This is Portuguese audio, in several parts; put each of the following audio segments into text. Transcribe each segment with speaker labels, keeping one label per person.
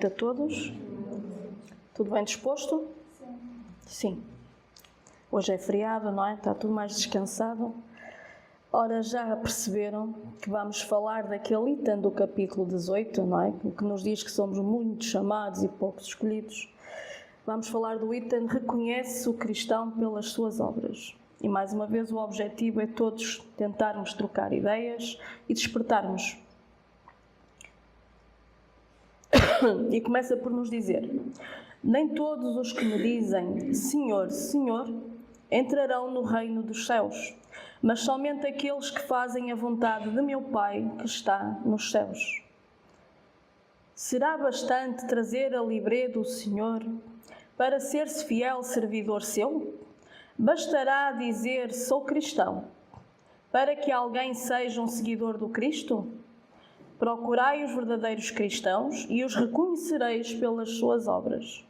Speaker 1: noite a todos. Tudo bem disposto? Sim. Hoje é feriado, não é? Está tudo mais descansado. Ora, já perceberam que vamos falar daquele item do capítulo 18, não é? Que nos diz que somos muitos chamados e poucos escolhidos. Vamos falar do item reconhece o cristão pelas suas obras. E mais uma vez o objetivo é todos tentarmos trocar ideias e despertarmos. E começa por nos dizer: nem todos os que me dizem Senhor, Senhor, entrarão no reino dos céus, mas somente aqueles que fazem a vontade de meu Pai que está nos céus. Será bastante trazer a livré do Senhor para ser-se fiel servidor seu? Bastará dizer sou cristão para que alguém seja um seguidor do Cristo? Procurai os verdadeiros cristãos e os reconhecereis pelas suas obras.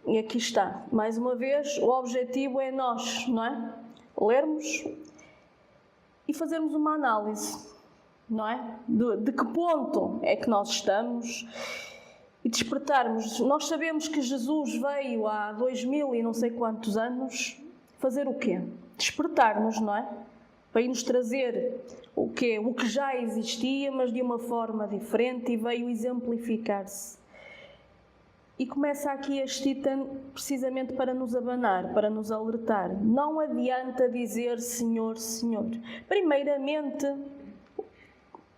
Speaker 1: E aqui está, mais uma vez, o objetivo é nós, não é? Lermos e fazermos uma análise, não é? De que ponto é que nós estamos e despertarmos. Nós sabemos que Jesus veio há 2000 e não sei quantos anos fazer o quê? Despertar-nos, não é? Para nos trazer o quê? O que já existia, mas de uma forma diferente, e veio exemplificar-se. E começa aqui este item precisamente para nos abanar, para nos alertar. Não adianta dizer Senhor, Senhor. Primeiramente,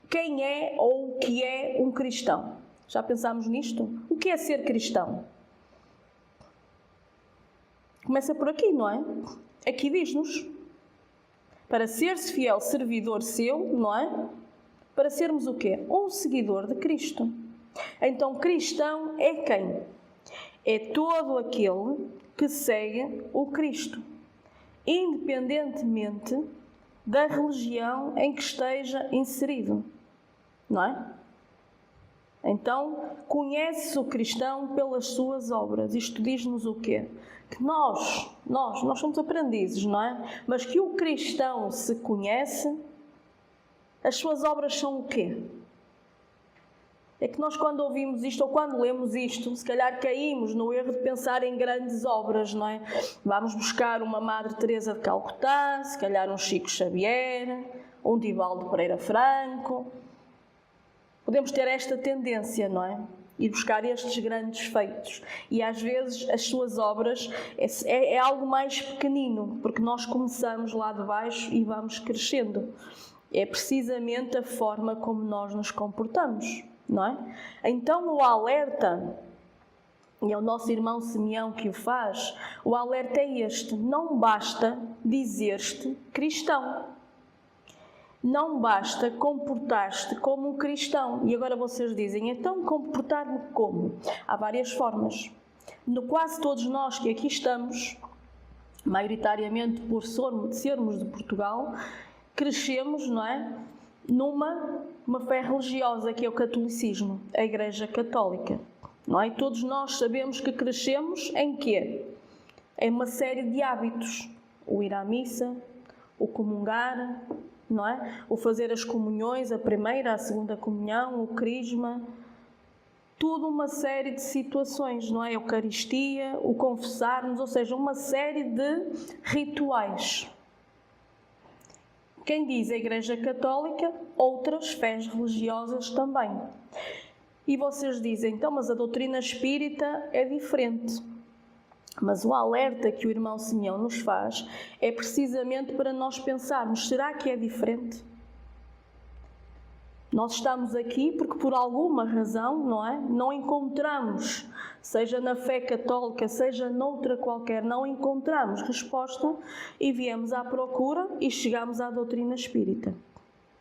Speaker 1: quem é ou o que é um cristão? Já pensámos nisto? O que é ser cristão? Começa por aqui, não é? Aqui diz-nos: para ser-se fiel servidor seu, não é? Para sermos o quê? Um seguidor de Cristo. Então, cristão é quem? É todo aquele que segue o Cristo, independentemente da religião em que esteja inserido, não é? Então, conhece o cristão pelas suas obras. Isto diz-nos o quê? Que nós somos aprendizes, não é? Mas que o cristão se conhece, as suas obras são o quê? É que nós, quando ouvimos isto ou quando lemos isto, se calhar caímos no erro de pensar em grandes obras, não é? Vamos buscar uma Madre Teresa de Calcutá, se calhar um Chico Xavier, um Divaldo Pereira Franco. Podemos ter esta tendência, não é? Ir buscar estes grandes feitos. E às vezes as suas obras é algo mais pequenino, porque nós começamos lá de baixo e vamos crescendo. É precisamente a forma como nós nos comportamos, não é? Então o alerta, e é o nosso irmão Simeão que o faz, o alerta é este: não basta dizer-te cristão. Não basta comportar-te como um cristão. E agora vocês dizem, então comportar-me como? Há várias formas. Quase todos nós que aqui estamos, maioritariamente por sermos de Portugal, crescemos, não é? Numa fé religiosa, que é o catolicismo, a Igreja Católica, não é? E todos nós sabemos que crescemos em quê? Em uma série de hábitos. O ir à missa, o comungar, não é? O fazer as comunhões, a primeira, a segunda comunhão, o crisma, tudo uma série de situações, não é? A Eucaristia, o confessar-nos, ou seja, uma série de rituais. Quem diz a Igreja Católica, outras fés religiosas também. E vocês dizem, então, mas a doutrina espírita é diferente. Mas o alerta que o irmão Simeão nos faz é precisamente para nós pensarmos, será que é diferente? Nós estamos aqui porque por alguma razão, não é? Não encontramos, seja na fé católica, seja noutra qualquer, não encontramos resposta e viemos à procura e chegamos à doutrina espírita,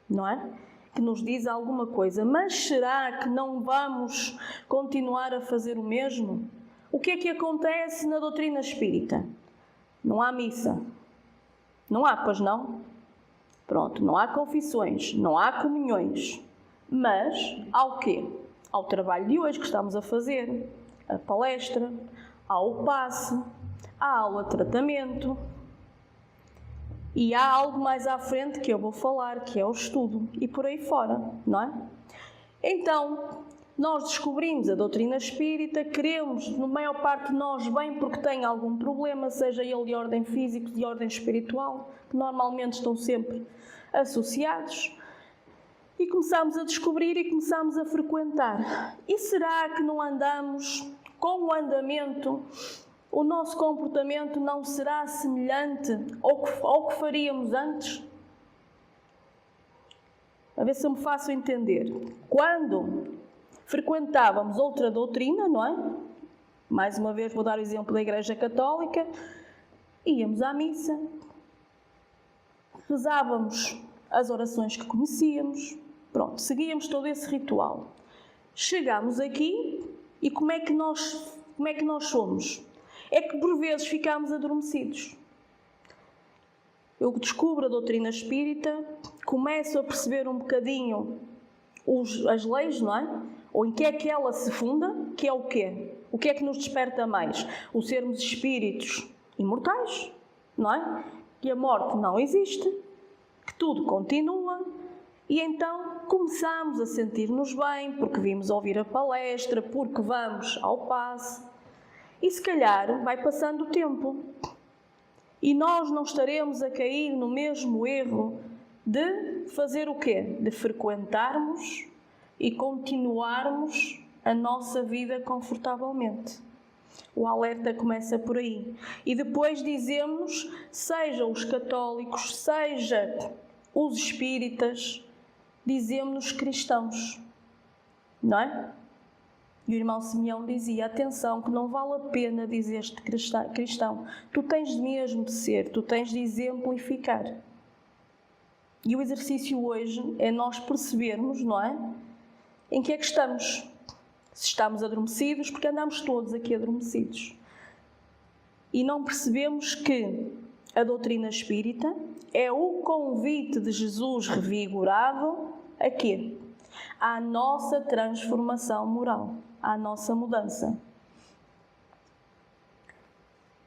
Speaker 1: não é? Que nos diz alguma coisa. Mas será que não vamos continuar a fazer o mesmo? O que é que acontece na doutrina espírita? Não há missa. Não há, pois não? Pronto, não há confissões, não há comunhões. Mas há o quê? Há o trabalho de hoje que estamos a fazer, a palestra, há o passe, há a aula de tratamento. E há algo mais à frente que eu vou falar, que é o estudo. E por aí fora, não é? Então, nós descobrimos a doutrina espírita, queremos, na maior parte de nós, bem porque tem algum problema, seja ele de ordem física, de ordem espiritual, que normalmente estão sempre associados, e começamos a descobrir e começamos a frequentar. E será que não andamos com o andamento, o nosso comportamento não será semelhante ao que faríamos antes? A ver se eu me faço entender. Quando frequentávamos outra doutrina, não é? Mais uma vez vou dar o exemplo da Igreja Católica, íamos à missa, rezávamos as orações que conhecíamos, pronto, seguíamos todo esse ritual. Chegámos aqui e como é que nós somos? É que por vezes ficámos adormecidos. Eu descubro a doutrina espírita, começo a perceber um bocadinho as leis, não é? Ou em que é que ela se funda, que é o quê? O que é que nos desperta mais? O sermos espíritos imortais, não é? Que a morte não existe, que tudo continua, e então começamos a sentir-nos bem, porque vimos ouvir a palestra, porque vamos ao passe, e se calhar vai passando o tempo. E nós não estaremos a cair no mesmo erro de fazer o quê? De frequentarmos e continuarmos a nossa vida confortavelmente. O alerta começa por aí. E depois dizemos, seja os católicos, seja os espíritas, dizemos cristãos. Não é? E o irmão Simeão dizia, atenção, que não vale a pena dizer-te cristão. Tu tens mesmo de ser, tu tens de exemplificar. E o exercício hoje é nós percebermos, não é? Em que é que estamos. Se estamos adormecidos, porque andamos todos aqui adormecidos. E não percebemos que a doutrina espírita é o convite de Jesus revigorado a quê? À nossa transformação moral, à nossa mudança.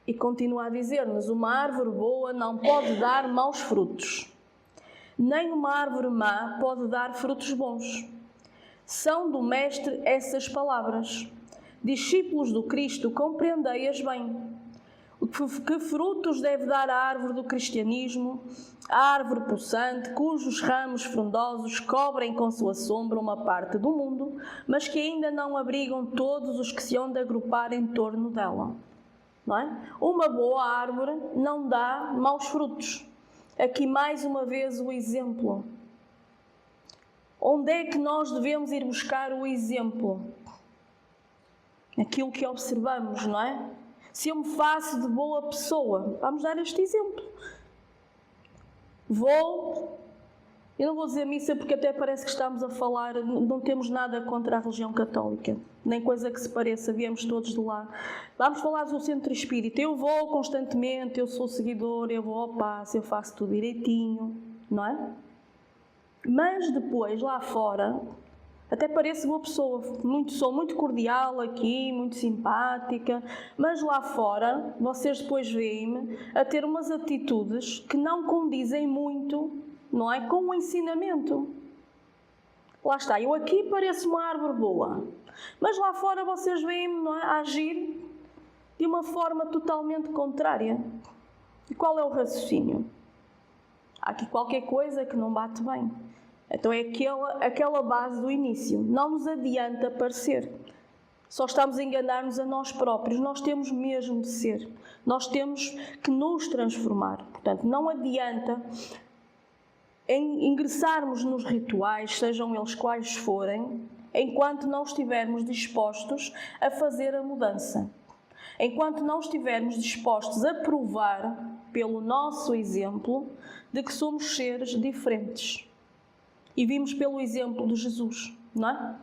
Speaker 1: E continua a dizer-nos, uma árvore boa não pode dar maus frutos, nem uma árvore má pode dar frutos bons. São do Mestre essas palavras. Discípulos do Cristo, compreendei-as bem. Que frutos deve dar a árvore do cristianismo, a árvore possante, cujos ramos frondosos cobrem com sua sombra uma parte do mundo, mas que ainda não abrigam todos os que se hão de agrupar em torno dela. Não é? Uma boa árvore não dá maus frutos. Aqui mais uma vez o exemplo. Onde é que nós devemos ir buscar o exemplo? Aquilo que observamos, não é? Se eu me faço de boa pessoa, vamos dar este exemplo. Eu não vou dizer missa porque até parece que estamos a falar, não temos nada contra a religião católica, nem coisa que se pareça, viemos todos de lá. Vamos falar do centro espírita. Eu vou constantemente, eu sou seguidor, eu vou ao passe, eu faço tudo direitinho, não é? Mas depois, lá fora, até parece boa pessoa, sou muito cordial aqui, muito simpática, mas lá fora, vocês depois veem-me a ter umas atitudes que não condizem muito, não é, com o ensinamento. Lá está, eu aqui pareço uma árvore boa, mas lá fora vocês veem-me, não é, a agir de uma forma totalmente contrária. E qual é o raciocínio? Há aqui qualquer coisa que não bate bem. Então é aquela base do início. Não nos adianta parecer. Só estamos a enganar-nos a nós próprios. Nós temos mesmo de ser. Nós temos que nos transformar. Portanto, não adianta ingressarmos nos rituais, sejam eles quais forem, enquanto não estivermos dispostos a fazer a mudança. Enquanto não estivermos dispostos a provar, pelo nosso exemplo, de que somos seres diferentes. E vimos pelo exemplo de Jesus, não é?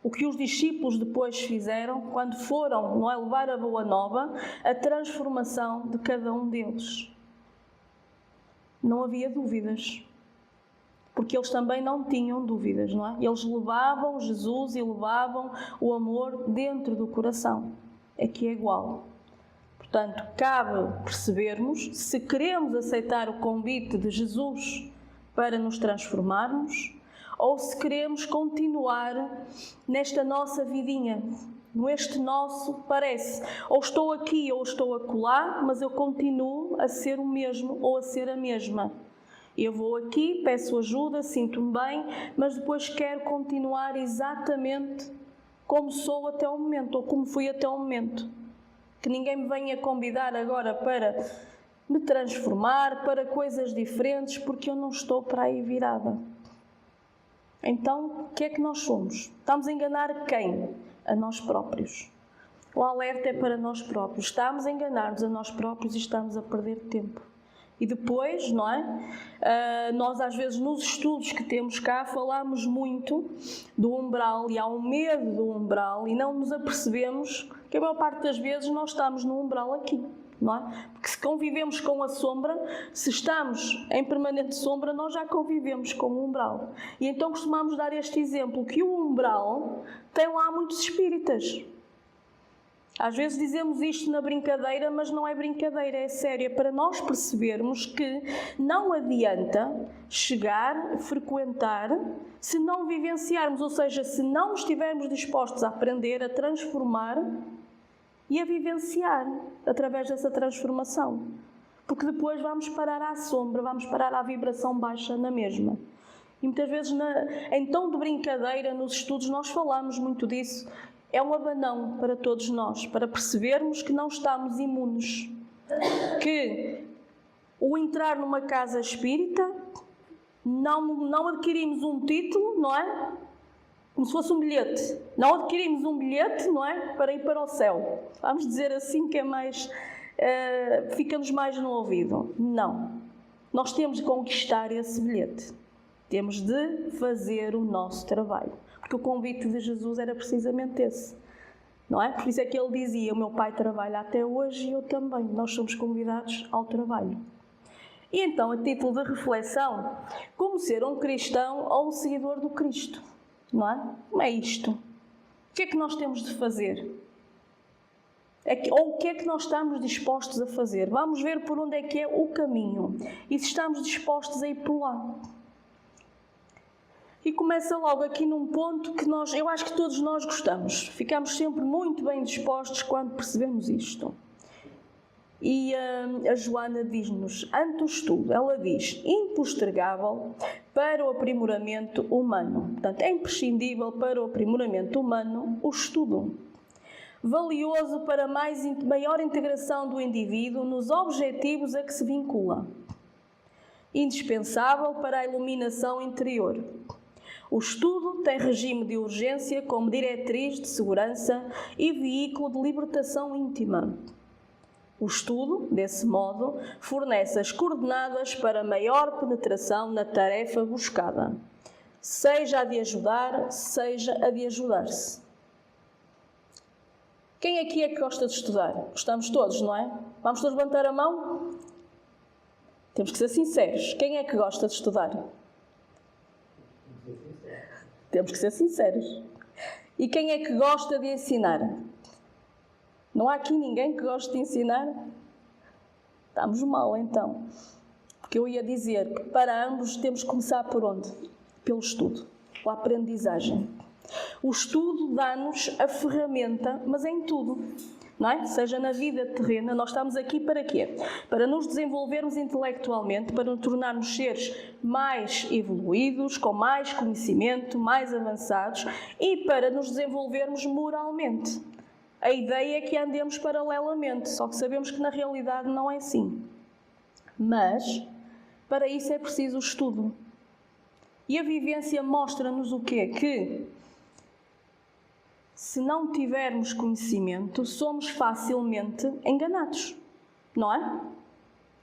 Speaker 1: O que os discípulos depois fizeram quando foram, não é, levar a boa nova, a transformação de cada um deles. Não havia dúvidas, porque eles também não tinham dúvidas, não é? Eles levavam Jesus e levavam o amor dentro do coração. Aqui é igual. Portanto, cabe percebermos se queremos aceitar o convite de Jesus para nos transformarmos, ou se queremos continuar nesta nossa vidinha, neste nosso parece. Ou estou aqui ou estou acolá, mas eu continuo a ser o mesmo ou a ser a mesma. Eu vou aqui, peço ajuda, sinto-me bem, mas depois quero continuar exatamente como sou até o momento, ou como fui até o momento. Que ninguém me venha convidar agora para me transformar, para coisas diferentes, porque eu não estou para aí virada. Então, o que é que nós somos? Estamos a enganar quem? A nós próprios. O alerta é para nós próprios. Estamos a enganar-nos a nós próprios e estamos a perder tempo. E depois, não é? Nós às vezes nos estudos que temos cá falamos muito do umbral e há um medo do umbral e não nos apercebemos que a maior parte das vezes nós estamos no umbral aqui, não é? Porque se convivemos com a sombra, se estamos em permanente sombra, nós já convivemos com o umbral. E então costumamos dar este exemplo, que o umbral tem lá muitos espíritas. Às vezes dizemos isto na brincadeira, mas não é brincadeira, é sério. É para nós percebermos que não adianta chegar, frequentar, se não vivenciarmos, ou seja, se não estivermos dispostos a aprender, a transformar e a vivenciar através dessa transformação. Porque depois vamos parar à sombra, vamos parar à vibração baixa na mesma. E muitas vezes, em tom de brincadeira, nos estudos, nós falamos muito disso. É um abanão para todos nós, para percebermos que não estamos imunes. Que o entrar numa casa espírita, não adquirimos um título, não é? Como se fosse um bilhete. Não adquirimos um bilhete, não é? Para ir para o céu. Vamos dizer assim que é mais... fica-nos mais no ouvido. Não. Nós temos de conquistar esse bilhete. Temos de fazer o nosso trabalho. Porque o convite de Jesus era precisamente esse, não é? Por isso é que ele dizia, o meu pai trabalha até hoje e eu também. Nós somos convidados ao trabalho. E então, a título de reflexão, como ser um cristão ou um seguidor do Cristo, não é? Como é isto? O que é que nós temos de fazer? Ou o que é que nós estamos dispostos a fazer? Vamos ver por onde é que é o caminho e se estamos dispostos a ir por lá. E começa logo aqui num ponto que eu acho que todos nós gostamos. Ficamos sempre muito bem dispostos quando percebemos isto. E a Joana diz-nos, ante o estudo, ela diz, impostergável para o aprimoramento humano. Portanto, é imprescindível para o aprimoramento humano o estudo. Valioso para maior integração do indivíduo nos objetivos a que se vincula. Indispensável para a iluminação interior. O estudo tem regime de urgência como diretriz de segurança e veículo de libertação íntima. O estudo, desse modo, fornece as coordenadas para maior penetração na tarefa buscada, seja a de ajudar, seja a de ajudar-se. Quem aqui é que gosta de estudar? Gostamos todos, não é? Vamos todos levantar a mão? Temos que ser sinceros. Quem é que gosta de estudar? Temos que ser sinceros. E quem é que gosta de ensinar? Não há aqui ninguém que goste de ensinar? Estamos mal, então. Porque eu ia dizer que para ambos temos que começar por onde? Pelo estudo, pela aprendizagem. O estudo dá-nos a ferramenta, mas em tudo. Não é? Seja na vida terrena, nós estamos aqui para quê? Para nos desenvolvermos intelectualmente, para nos tornarmos seres mais evoluídos, com mais conhecimento, mais avançados e para nos desenvolvermos moralmente. A ideia é que andemos paralelamente, só que sabemos que na realidade não é assim. Mas, para isso é preciso o estudo. E a vivência mostra-nos o quê? Que se não tivermos conhecimento, somos facilmente enganados, não é?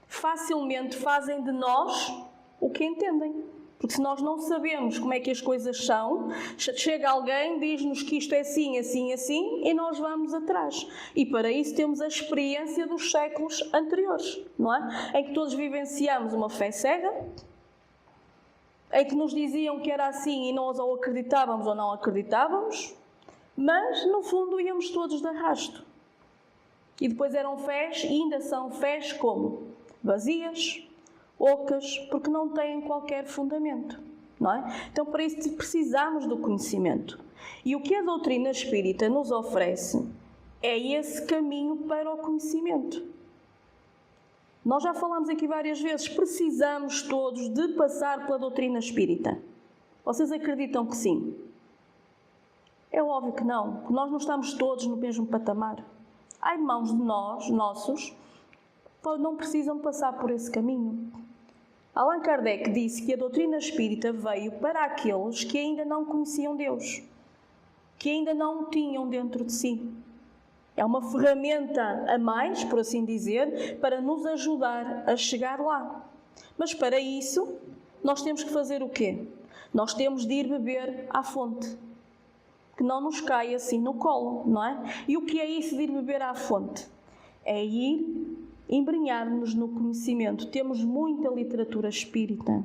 Speaker 1: Facilmente fazem de nós o que entendem. Porque se nós não sabemos como é que as coisas são, chega alguém, diz-nos que isto é assim, assim, assim, e nós vamos atrás. E para isso temos a experiência dos séculos anteriores, não é? Em que todos vivenciamos uma fé cega, em que nos diziam que era assim e nós ou acreditávamos ou não acreditávamos, mas no fundo íamos todos de arrasto. E depois eram fés, e ainda são fés como? Vazias, ocas, porque não têm qualquer fundamento. não é? Então, para isso precisamos do conhecimento. E o que a doutrina espírita nos oferece é esse caminho para o conhecimento. Nós já falamos aqui várias vezes, precisamos todos de passar pela doutrina espírita. Vocês acreditam que sim? É óbvio que não, que nós não estamos todos no mesmo patamar. Há irmãos de nossos, não precisam passar por esse caminho. Allan Kardec disse que a doutrina espírita veio para aqueles que ainda não conheciam Deus, que ainda não o tinham dentro de si. É uma ferramenta a mais, por assim dizer, para nos ajudar a chegar lá. Mas para isso, nós temos que fazer o quê? Nós temos de ir beber à fonte, que não nos cai assim no colo, não é? E o que é isso de ir beber à fonte? É ir embrenhar-nos no conhecimento. Temos muita literatura espírita,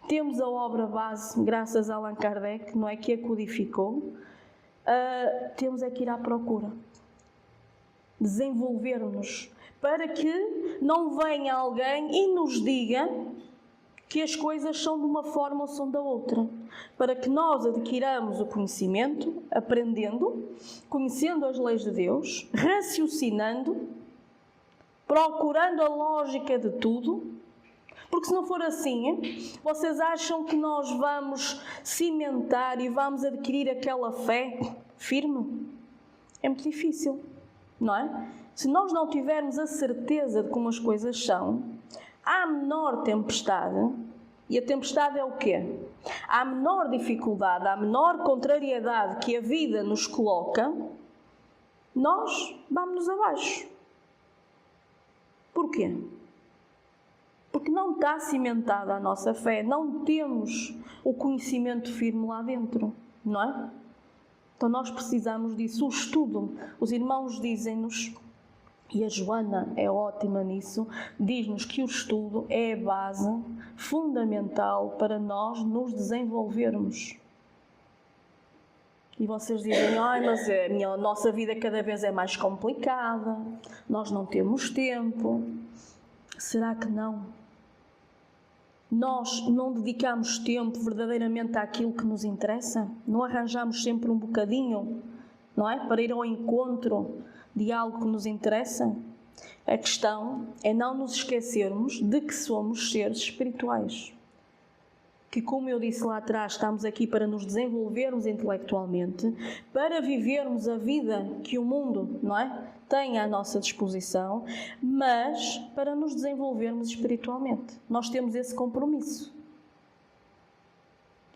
Speaker 1: temos a obra base, graças a Allan Kardec, não é, que a codificou. Temos é que ir à procura, desenvolver-nos, para que não venha alguém e nos diga que as coisas são de uma forma ou são da outra, para que nós adquiramos o conhecimento, aprendendo, conhecendo as leis de Deus, raciocinando, procurando a lógica de tudo, porque se não for assim, vocês acham que nós vamos cimentar e vamos adquirir aquela fé firme? É muito difícil, não é? Se nós não tivermos a certeza de como as coisas são, à menor tempestade, e a tempestade é o quê? À menor dificuldade, à menor contrariedade que a vida nos coloca, nós vamos-nos abaixo. Porquê? Porque não está cimentada a nossa fé, não temos o conhecimento firme lá dentro, não é? Então nós precisamos disso, o estudo. Os irmãos dizem-nos, e a Joana é ótima nisso, diz-nos que o estudo é a base fundamental para nós nos desenvolvermos. E vocês dizem, mas a nossa vida cada vez é mais complicada, nós não temos tempo. Será que não? Nós não dedicamos tempo verdadeiramente àquilo que nos interessa? Não arranjamos sempre um bocadinho, não é? Para ir ao encontro de algo que nos interessa? A questão é não nos esquecermos de que somos seres espirituais. Que, como eu disse lá atrás, estamos aqui para nos desenvolvermos intelectualmente, para vivermos a vida que o mundo, não é, tem à nossa disposição, mas para nos desenvolvermos espiritualmente. Nós temos esse compromisso.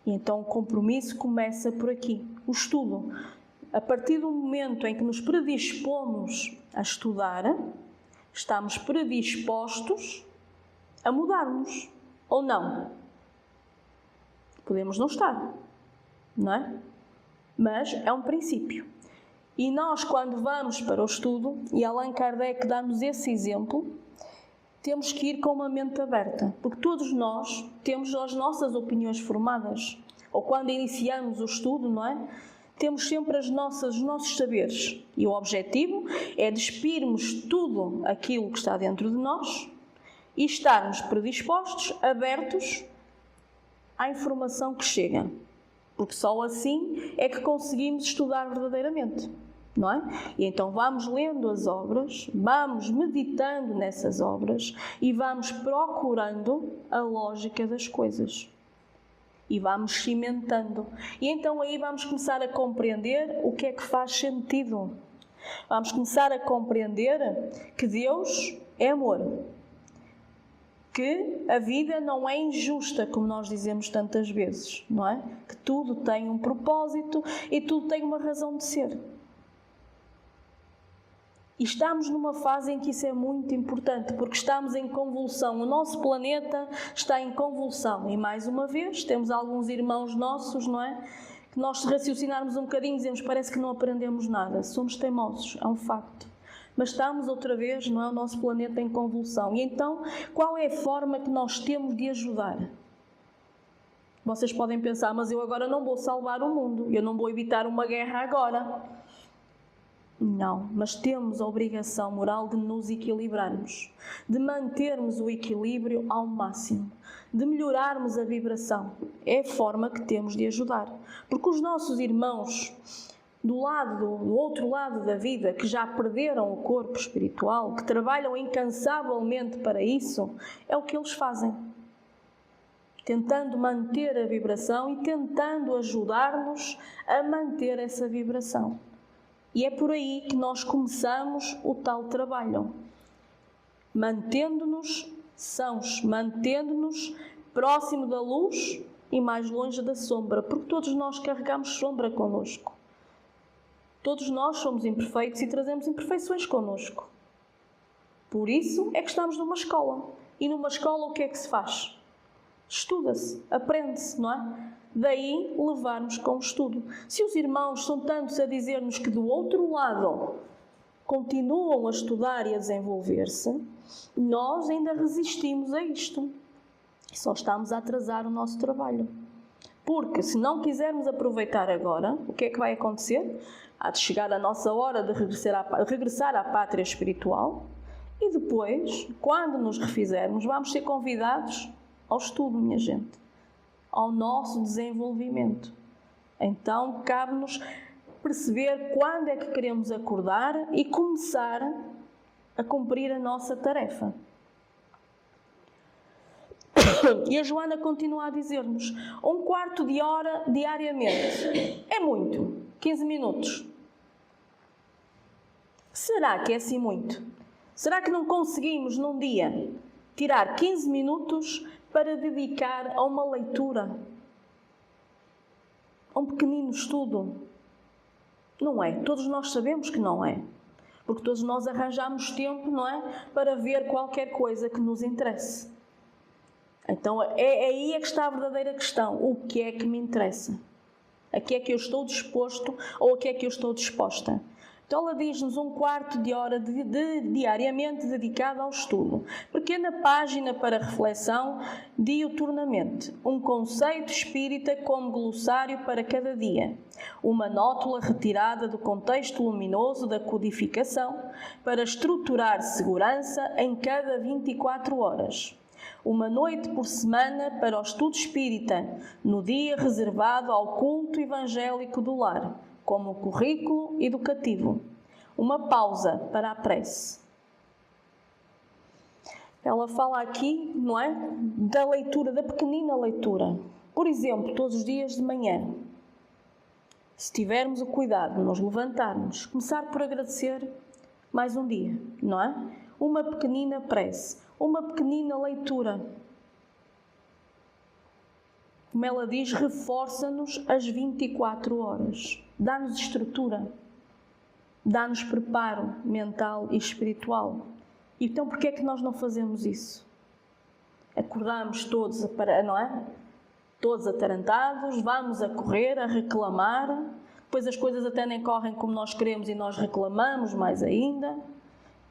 Speaker 1: E então o compromisso começa por aqui, o estudo. A partir do momento em que nos predispomos a estudar, estamos predispostos a mudarmos, ou não? Podemos não estar, não é? Mas é um princípio. E nós, quando vamos para o estudo, e Allan Kardec dá-nos esse exemplo, temos que ir com uma mente aberta, porque todos nós temos as nossas opiniões formadas, ou quando iniciamos o estudo, não é? Temos sempre os nossos saberes. E o objetivo é despirmos tudo aquilo que está dentro de nós e estarmos predispostos, abertos à informação que chega. Porque só assim é que conseguimos estudar verdadeiramente, não é? E então vamos lendo as obras, vamos meditando nessas obras e vamos procurando a lógica das coisas. E vamos cimentando. E então aí vamos começar a compreender o que é que faz sentido. Vamos começar a compreender que Deus é amor. Que a vida não é injusta, como nós dizemos tantas vezes, não é? Que tudo tem um propósito e tudo tem uma razão de ser. E estamos numa fase em que isso é muito importante, porque estamos em convulsão. O nosso planeta está em convulsão. E mais uma vez, temos alguns irmãos nossos, não é? Que nós, se raciocinarmos um bocadinho, dizemos, parece que não aprendemos nada. Somos teimosos, é um facto. Mas estamos outra vez, não é? O nosso planeta em convulsão. E então, qual é a forma que nós temos de ajudar? Vocês podem pensar, mas eu agora não vou salvar o mundo. Eu não vou evitar uma guerra agora. Não, mas temos a obrigação moral de nos equilibrarmos, de mantermos o equilíbrio ao máximo, de melhorarmos a vibração. É a forma que temos de ajudar. Porque os nossos irmãos do outro lado da vida, que já perderam o corpo espiritual, que trabalham incansavelmente para isso, é o que eles fazem. Tentando manter a vibração e tentando ajudar-nos a manter essa vibração. E é por aí que nós começamos o tal trabalho, mantendo-nos sãos, mantendo-nos próximo da luz e mais longe da sombra, porque todos nós carregamos sombra connosco. Todos nós somos imperfeitos e trazemos imperfeições connosco. Por isso é que estamos numa escola. E numa escola o que é que se faz? Estuda-se, aprende-se, não é? Daí levarmos com o estudo. Se os irmãos são tantos a dizer-nos que do outro lado continuam a estudar e a desenvolver-se, nós ainda resistimos a isto. Só estamos a atrasar o nosso trabalho. Porque se não quisermos aproveitar agora, o que é que vai acontecer? Há de chegar a nossa hora de regressar à pátria espiritual e depois, quando nos refizermos, vamos ser convidados ao estudo, minha gente, ao nosso desenvolvimento. Então, cabe-nos perceber quando é que queremos acordar e começar a cumprir a nossa tarefa. E a Joana continua a dizer-nos, 1/4 de hora diariamente. É muito, 15 minutos. Será que é assim muito? Será que não conseguimos num dia tirar 15 minutos para dedicar a uma leitura? A um pequenino estudo? Não é. Todos nós sabemos que não é. Porque todos nós arranjamos tempo, não é? Para ver qualquer coisa que nos interesse. Então, aí é que está a verdadeira questão. O que é que me interessa? A que é que eu estou disposto ou a que é que eu estou disposta? Então, ela diz-nos 1/4 de hora diariamente dedicada ao estudo. Pequena página para reflexão diuturnamente. Um conceito espírita como glossário para cada dia. Uma nótula retirada do contexto luminoso da codificação para estruturar segurança em cada 24 horas. Uma noite por semana para o estudo espírita, no dia reservado ao culto evangélico do lar, como currículo educativo. Uma pausa para a prece. Ela fala aqui, não é? Da leitura, da pequenina leitura. Por exemplo, todos os dias de manhã, se tivermos o cuidado de nos levantarmos, começar por agradecer mais um dia, não é? Uma pequenina prece, uma pequenina leitura. Como ela diz, reforça-nos as 24 horas. Dá-nos estrutura. Dá-nos preparo mental e espiritual. Então, porquê é que nós não fazemos isso? Acordamos todos, não é? Todos atarantados, vamos a correr, a reclamar. Depois as coisas até nem correm como nós queremos e nós reclamamos mais ainda.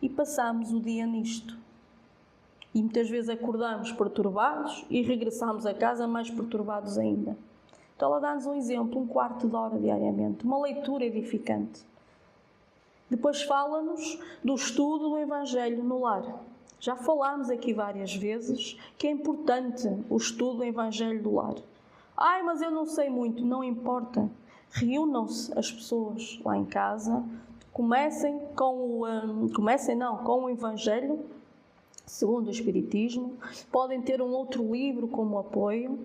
Speaker 1: E passamos o dia nisto. E muitas vezes acordamos perturbados e regressamos a casa mais perturbados ainda. Então ela dá-nos um exemplo, 1/4 de hora diariamente, uma leitura edificante. Depois fala-nos do estudo do Evangelho no lar. Já falámos aqui várias vezes que é importante o estudo do Evangelho do lar. Mas eu não sei muito, não importa. Reúnam-se as pessoas lá em casa, comecem com o Evangelho segundo o Espiritismo, podem ter um outro livro como apoio,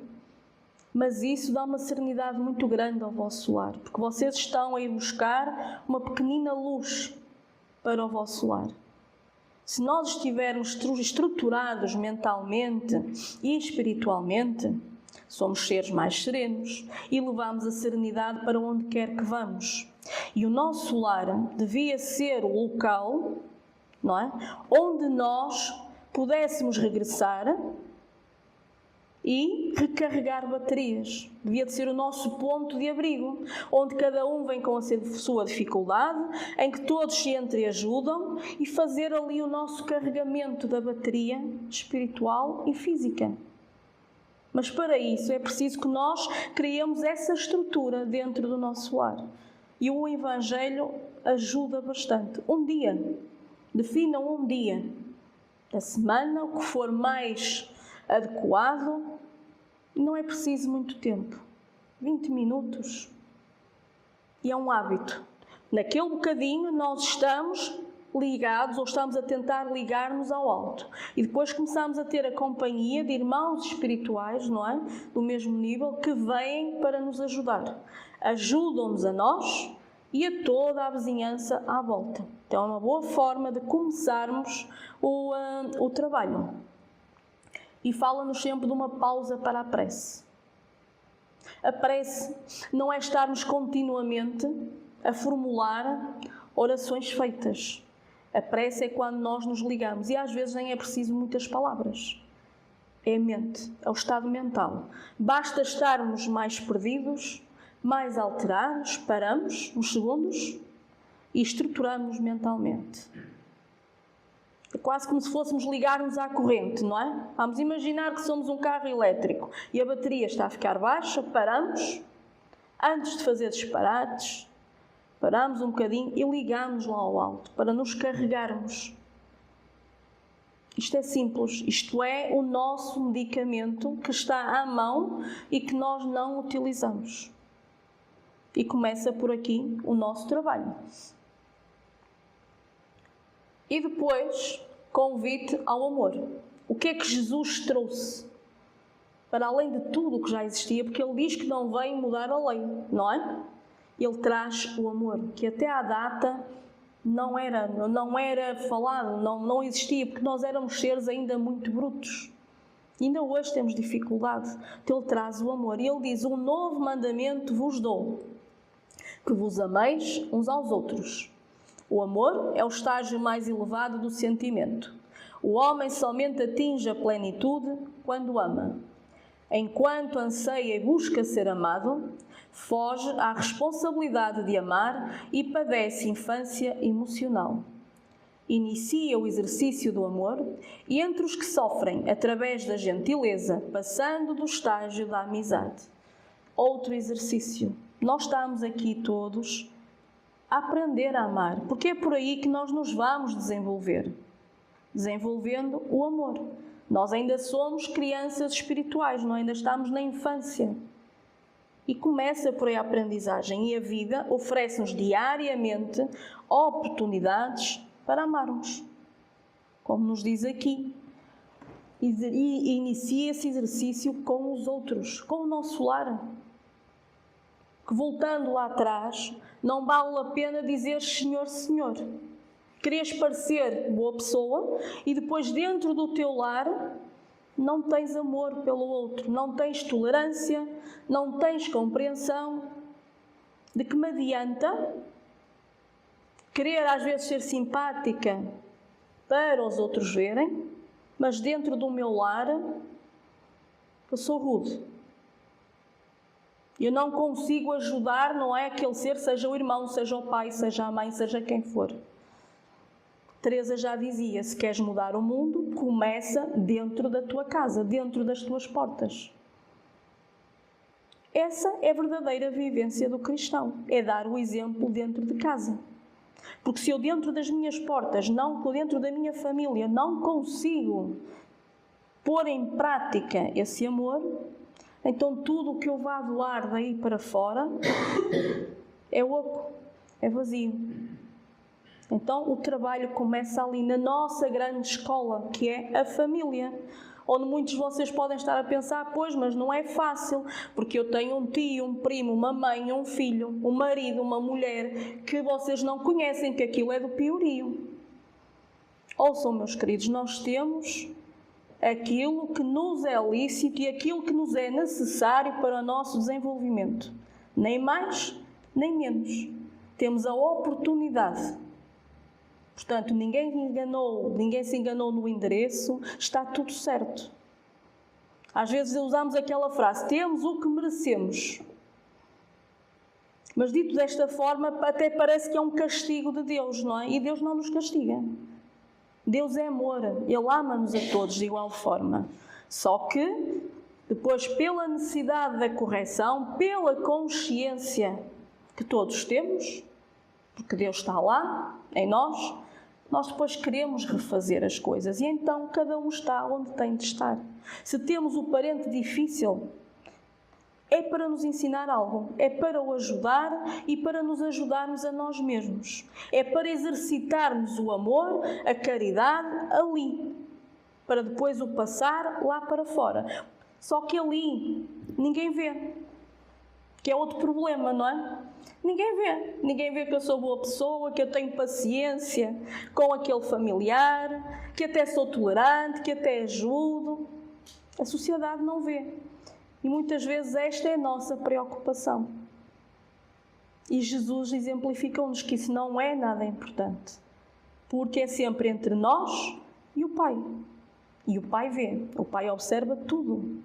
Speaker 1: mas isso dá uma serenidade muito grande ao vosso lar, porque vocês estão a ir buscar uma pequenina luz para o vosso lar. Se nós estivermos estruturados mentalmente e espiritualmente, somos seres mais serenos e levamos a serenidade para onde quer que vamos. E o nosso lar devia ser o local, não é? Onde nós pudéssemos regressar e recarregar baterias. Devia de ser o nosso ponto de abrigo, onde cada um vem com a sua dificuldade, em que todos se entreajudam e fazer ali o nosso carregamento da bateria espiritual e física. Mas para isso é preciso que nós criemos essa estrutura dentro do nosso lar. E o Evangelho ajuda bastante. Um dia, definam um dia da semana, o que for mais adequado, não é preciso muito tempo. 20 minutos. E é um hábito. Naquele bocadinho nós estamos ligados ou estamos a tentar ligar-nos ao alto. E depois começamos a ter a companhia de irmãos espirituais, não é? Do mesmo nível, que vêm para nos ajudar. Ajudam-nos a nós e a toda a vizinhança à volta. Então é uma boa forma de começarmos o trabalho. E fala-nos sempre de uma pausa para a prece. A prece não é estarmos continuamente a formular orações feitas. A prece é quando nós nos ligamos e às vezes nem é preciso muitas palavras. É a mente, é o estado mental. Basta estarmos mais perdidos, mais alterados, paramos uns segundos e estruturamos mentalmente. É quase como se fôssemos ligar-nos à corrente, não é? Vamos imaginar que somos um carro elétrico e a bateria está a ficar baixa, paramos, antes de fazer disparates, paramos um bocadinho e ligamos lá ao alto, para nos carregarmos. Isto é simples, isto é o nosso medicamento que está à mão e que nós não utilizamos. E começa por aqui o nosso trabalho. E depois, convite ao amor. O que é que Jesus trouxe? Para além de tudo o que já existia, porque Ele diz que não vem mudar a lei, não é? Ele traz o amor, que até à data não era falado, não existia, porque nós éramos seres ainda muito brutos. E ainda hoje temos dificuldade. Então Ele traz o amor. E Ele diz, um novo mandamento vos dou, que vos ameis uns aos outros. O amor é o estágio mais elevado do sentimento. O homem somente atinge a plenitude quando ama. Enquanto anseia e busca ser amado, foge à responsabilidade de amar e padece infância emocional. Inicia o exercício do amor e entre os que sofrem através da gentileza, passando do estágio da amizade. Outro exercício. Nós estamos aqui todos a aprender a amar, porque é por aí que nós nos vamos desenvolver. Desenvolvendo o amor. Nós ainda somos crianças espirituais, nós ainda estamos na infância. E começa por aí a aprendizagem. E a vida oferece-nos diariamente oportunidades para amarmos. Como nos diz aqui. E inicia esse exercício com os outros, com o nosso lar. Que voltando lá atrás, não vale a pena dizer Senhor, Senhor. Querias parecer boa pessoa e depois dentro do teu lar não tens amor pelo outro, não tens tolerância, não tens compreensão. De que me adianta querer às vezes ser simpática para os outros verem, mas dentro do meu lar eu sou rude. Eu não consigo ajudar, não é aquele ser, seja o irmão, seja o pai, seja a mãe, seja quem for. Teresa já dizia, se queres mudar o mundo, começa dentro da tua casa, dentro das tuas portas. Essa é a verdadeira vivência do cristão, é dar o exemplo dentro de casa. Porque se eu dentro das minhas portas, dentro da minha família, não consigo pôr em prática esse amor, então tudo o que eu vá doar daí para fora é oco, é vazio. Então o trabalho começa ali na nossa grande escola, que é a família. Onde muitos de vocês podem estar a pensar, pois, mas não é fácil, porque eu tenho um tio, um primo, uma mãe, um filho, um marido, uma mulher, que vocês não conhecem, que aquilo é do piorio. Ouçam, meus queridos, nós temos aquilo que nos é lícito e aquilo que nos é necessário para o nosso desenvolvimento. Nem mais, nem menos. Temos a oportunidade. Portanto, ninguém se enganou no endereço, está tudo certo. Às vezes usamos aquela frase, temos o que merecemos. Mas dito desta forma, até parece que é um castigo de Deus, não é? E Deus não nos castiga. Deus é amor, Ele ama-nos a todos de igual forma. Só que, depois, pela necessidade da correção, pela consciência que todos temos, porque Deus está lá, em nós depois queremos refazer as coisas e então cada um está onde tem de estar. Se temos o parente difícil, é para nos ensinar algo, é para o ajudar e para nos ajudarmos a nós mesmos. É para exercitarmos o amor, a caridade ali, para depois o passar lá para fora. Só que ali ninguém vê, que é outro problema, não é? Ninguém vê que eu sou boa pessoa, que eu tenho paciência com aquele familiar, que até sou tolerante, que até ajudo. A sociedade não vê. E muitas vezes esta é a nossa preocupação. E Jesus exemplificou-nos que isso não é nada importante. Porque é sempre entre nós e o Pai. E o Pai vê, o Pai observa tudo.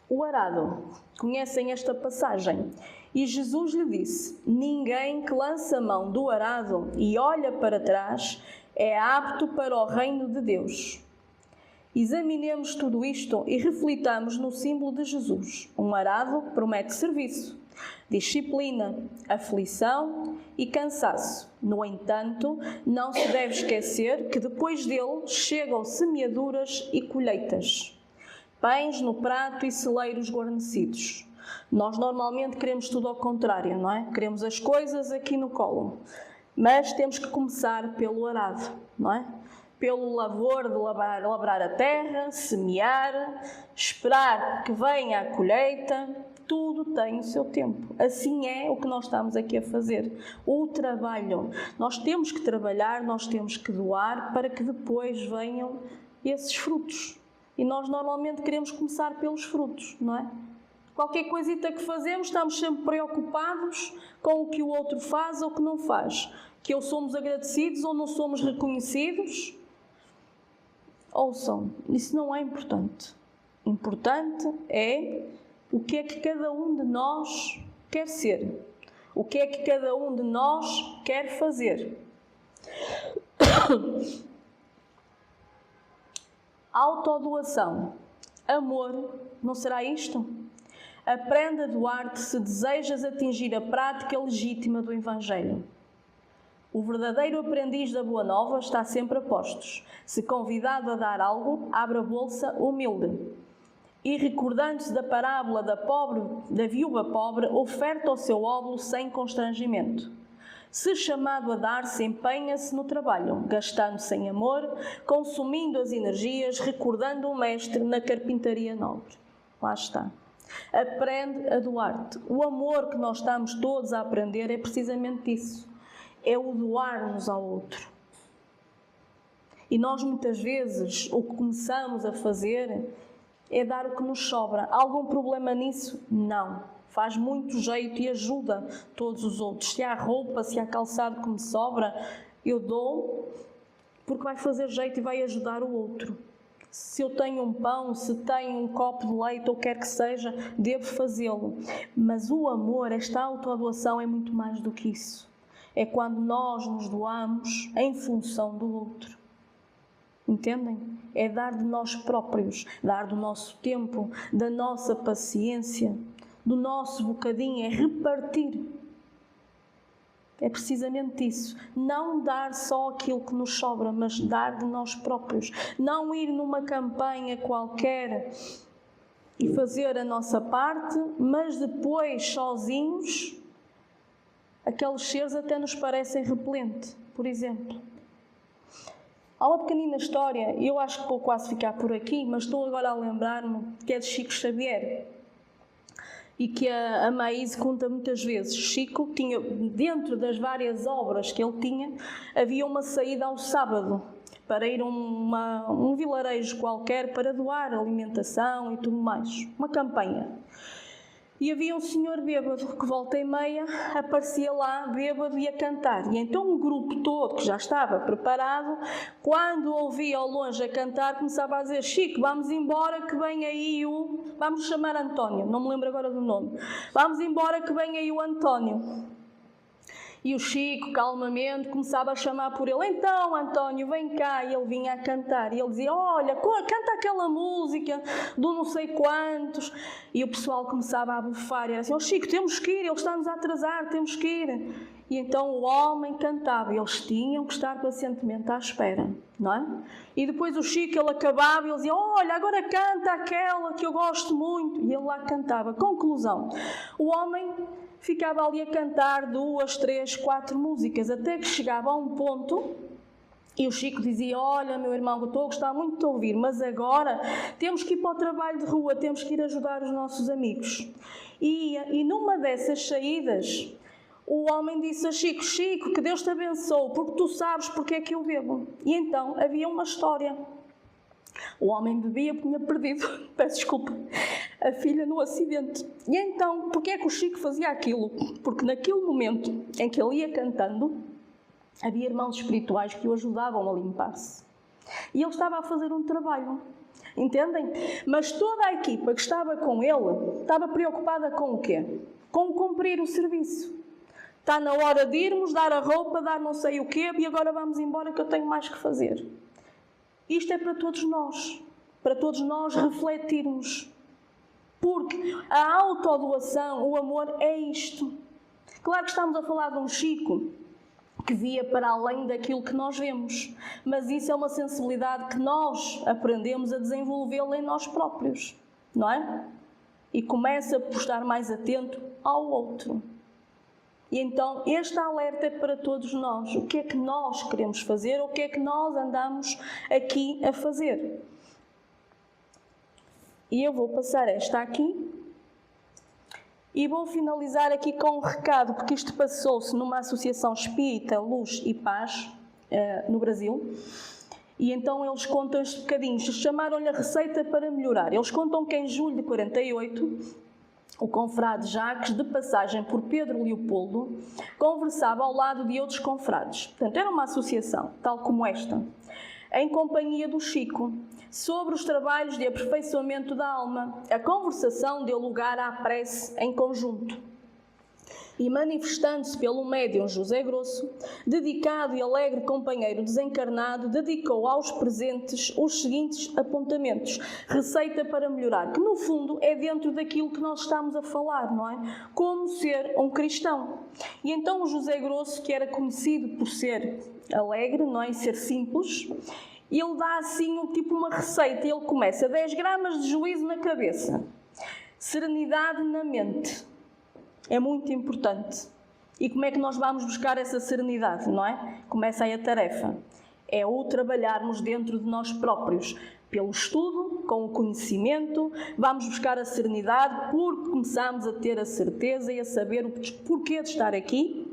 Speaker 1: O arado. Conhecem esta passagem? E Jesus lhe disse: ninguém que lança a mão do arado e olha para trás é apto para o reino de Deus. Examinemos tudo isto e reflitamos no símbolo de Jesus. Um arado promete serviço, disciplina, aflição e cansaço. No entanto, não se deve esquecer que depois dele chegam semeaduras e colheitas, pães no prato e celeiros guarnecidos. Nós normalmente queremos tudo ao contrário, não é? Queremos as coisas aqui no colo. Mas temos que começar pelo arado, não é? Pelo lavor de labrar a terra, semear, esperar que venha a colheita. Tudo tem o seu tempo. Assim é o que nós estamos aqui a fazer. O trabalho. Nós temos que trabalhar, nós temos que doar para que depois venham esses frutos. E nós normalmente queremos começar pelos frutos, não é? Qualquer coisita que fazemos, estamos sempre preocupados com o que o outro faz ou que não faz. Que ou somos agradecidos ou não somos reconhecidos. Ouçam, isso não é importante. Importante é o que é que cada um de nós quer ser. O que é que cada um de nós quer fazer. Autodoação. Amor, não será isto? Aprenda a doar-te se desejas atingir a prática legítima do Evangelho. O verdadeiro aprendiz da Boa Nova está sempre a postos. Se convidado a dar algo, abre a bolsa humilde. E recordando-se da parábola da viúva pobre, oferta o seu óbolo sem constrangimento. Se chamado a dar-se, empenha-se no trabalho, gastando-se em amor, consumindo as energias, recordando o mestre na carpintaria nobre. Lá está. Aprende a doar-te. O amor que nós estamos todos a aprender é precisamente isso. É o doar-nos ao outro. E nós muitas vezes o que começamos a fazer é dar o que nos sobra. Há algum problema nisso? Não. Faz muito jeito e ajuda todos os outros. Se há roupa, se há calçado que me sobra, eu dou porque vai fazer jeito e vai ajudar o outro. Se eu tenho um pão, se tenho um copo de leite ou quer que seja, devo fazê-lo. Mas o amor, esta autodoação é muito mais do que isso. É quando nós nos doamos em função do outro. Entendem? É dar de nós próprios, dar do nosso tempo, da nossa paciência, do nosso bocadinho, é repartir. É precisamente isso. Não dar só aquilo que nos sobra, mas dar de nós próprios. Não ir numa campanha qualquer e fazer a nossa parte, mas depois, sozinhos, aqueles seres até nos parecem repelentes, por exemplo. Há uma pequenina história, eu acho que vou quase ficar por aqui, mas estou agora a lembrar-me que é de Chico Xavier. E que a Maíse conta muitas vezes. Chico tinha, dentro das várias obras que ele tinha, havia uma saída ao sábado para ir a um vilarejo qualquer para doar alimentação e tudo mais. Uma campanha. E havia um senhor bêbado que volta e meia aparecia lá bêbado e a cantar. E então o grupo todo, que já estava preparado, quando ouvia ao longe a cantar, começava a dizer: Chico, vamos embora que vem aí vamos chamar António, não me lembro agora do nome. Vamos embora que vem aí o António. E o Chico, calmamente, começava a chamar por ele. Então, António, vem cá. E ele vinha a cantar. E ele dizia, olha, canta aquela música do não sei quantos. E o pessoal começava a bufar. E era assim, Chico, temos que ir, ele está-nos a atrasar, temos que ir. E então o homem cantava. E eles tinham que estar pacientemente à espera, não é? E depois o Chico, ele acabava e ele dizia, olha, agora canta aquela que eu gosto muito. E ele lá cantava. Conclusão, o homem ficava ali a cantar 2, 3, 4 músicas, até que chegava a um ponto e o Chico dizia, olha meu irmão, eu estou a gostar muito de ouvir, mas agora temos que ir para o trabalho de rua, temos que ir ajudar os nossos amigos. E numa dessas saídas, o homem disse a Chico, Chico, que Deus te abençoe, porque tu sabes porque é que eu bebo. E então havia uma história. O homem bebia porque tinha perdido, peço desculpa, a filha no acidente. E então, porquê é que o Chico fazia aquilo? Porque naquele momento em que ele ia cantando, havia irmãos espirituais que o ajudavam a limpar-se. E ele estava a fazer um trabalho, entendem? Mas toda a equipa que estava com ele, estava preocupada com o quê? Com cumprir o serviço. Está na hora de irmos, dar a roupa, dar não sei o quê, e agora vamos embora que eu tenho mais que fazer. Isto é para todos nós refletirmos. Porque a autodoação, o amor é isto. Claro que estamos a falar de um Chico que via para além daquilo que nós vemos. Mas isso é uma sensibilidade que nós aprendemos a desenvolvê-la em nós próprios. Não é? E começa por estar mais atento ao outro. E então este alerta é para todos nós. O que é que nós queremos fazer? O que é que nós andamos aqui a fazer? E eu vou passar esta aqui. E vou finalizar aqui com um recado, porque isto passou-se numa associação espírita, Luz e Paz, no Brasil. E então eles contam estes bocadinhos. Chamaram-lhe a receita para melhorar. Eles contam que em julho de 48... o confrade Jacques, de passagem por Pedro Leopoldo, conversava ao lado de outros confrades. Portanto, era uma associação, tal como esta, em companhia do Chico, sobre os trabalhos de aperfeiçoamento da alma. A conversação deu lugar à prece em conjunto. E manifestando-se pelo médium José Grosso, dedicado e alegre companheiro desencarnado, dedicou aos presentes os seguintes apontamentos. Receita para melhorar, que no fundo é dentro daquilo que nós estamos a falar, não é? Como ser um cristão. E então o José Grosso, que era conhecido por ser alegre, não é? E ser simples, ele dá assim uma receita. Ele começa 10 gramas de juízo na cabeça, serenidade na mente. É muito importante. E como é que nós vamos buscar essa serenidade, não é? Começa aí a tarefa. É o trabalharmos dentro de nós próprios. Pelo estudo, com o conhecimento, vamos buscar a serenidade porque começamos a ter a certeza e a saber o porquê de estar aqui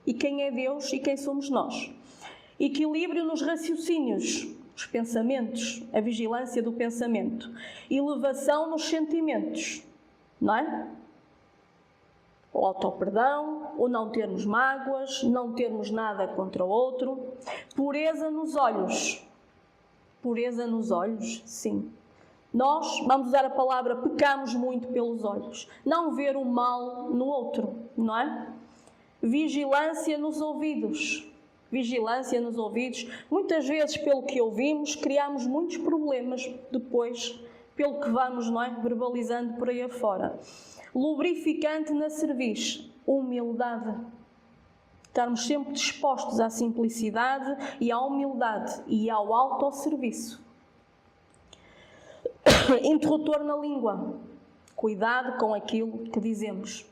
Speaker 1: e quem é Deus e quem somos nós. Equilíbrio nos raciocínios, os pensamentos, a vigilância do pensamento. Elevação nos sentimentos, não é? O autoperdão, o não termos mágoas, não termos nada contra o outro. Pureza nos olhos. Pureza nos olhos, sim. Nós, vamos usar a palavra, pecamos muito pelos olhos. Não ver o mal no outro, não é? Vigilância nos ouvidos. Vigilância nos ouvidos. Muitas vezes, pelo que ouvimos, criamos muitos problemas depois, pelo que vamos, não é? Verbalizando por aí afora. Lubrificante na cerviz, humildade. Estarmos sempre dispostos à simplicidade e à humildade e ao autosserviço. Interruptor na língua, cuidado com aquilo que dizemos.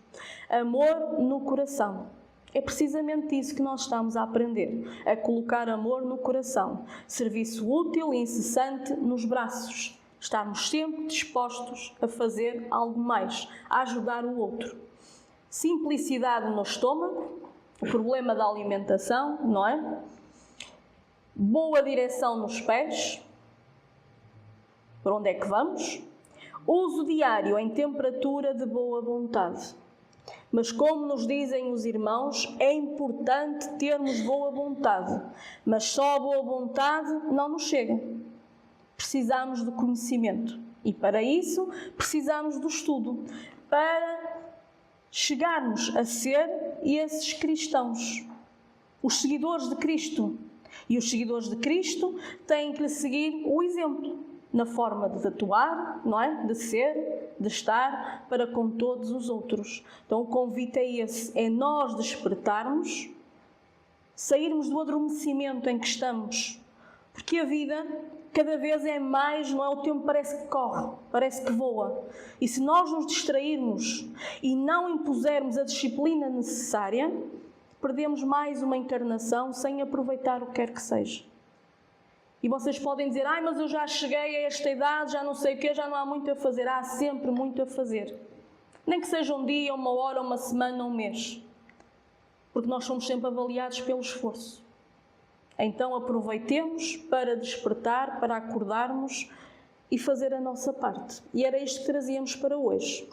Speaker 1: Amor no coração. É precisamente isso que nós estamos a aprender, a colocar amor no coração. Serviço útil e incessante nos braços. Estarmos sempre dispostos a fazer algo mais, a ajudar o outro. Simplicidade no estômago, o problema da alimentação, não é? Boa direção nos pés, para onde é que vamos? Uso diário em temperatura de boa vontade. Mas como nos dizem os irmãos, é importante termos boa vontade, mas só a boa vontade não nos chega. Precisamos do conhecimento e para isso precisamos do estudo, para chegarmos a ser esses cristãos, os seguidores de Cristo. E os seguidores de Cristo têm que lhe seguir o exemplo, na forma de atuar, não é? De ser, de estar para com todos os outros. Então o convite é esse, é nós despertarmos, sairmos do adormecimento em que estamos, porque a vida cada vez é mais, não é? O tempo parece que corre, parece que voa. E se nós nos distrairmos e não impusermos a disciplina necessária, perdemos mais uma encarnação sem aproveitar o que quer que seja. E vocês podem dizer, mas eu já cheguei a esta idade, já não sei o quê, já não há muito a fazer. Há sempre muito a fazer. Nem que seja um dia, uma hora, uma semana, um mês. Porque nós somos sempre avaliados pelo esforço. Então aproveitemos para despertar, para acordarmos e fazer a nossa parte. E era isto que trazíamos para hoje.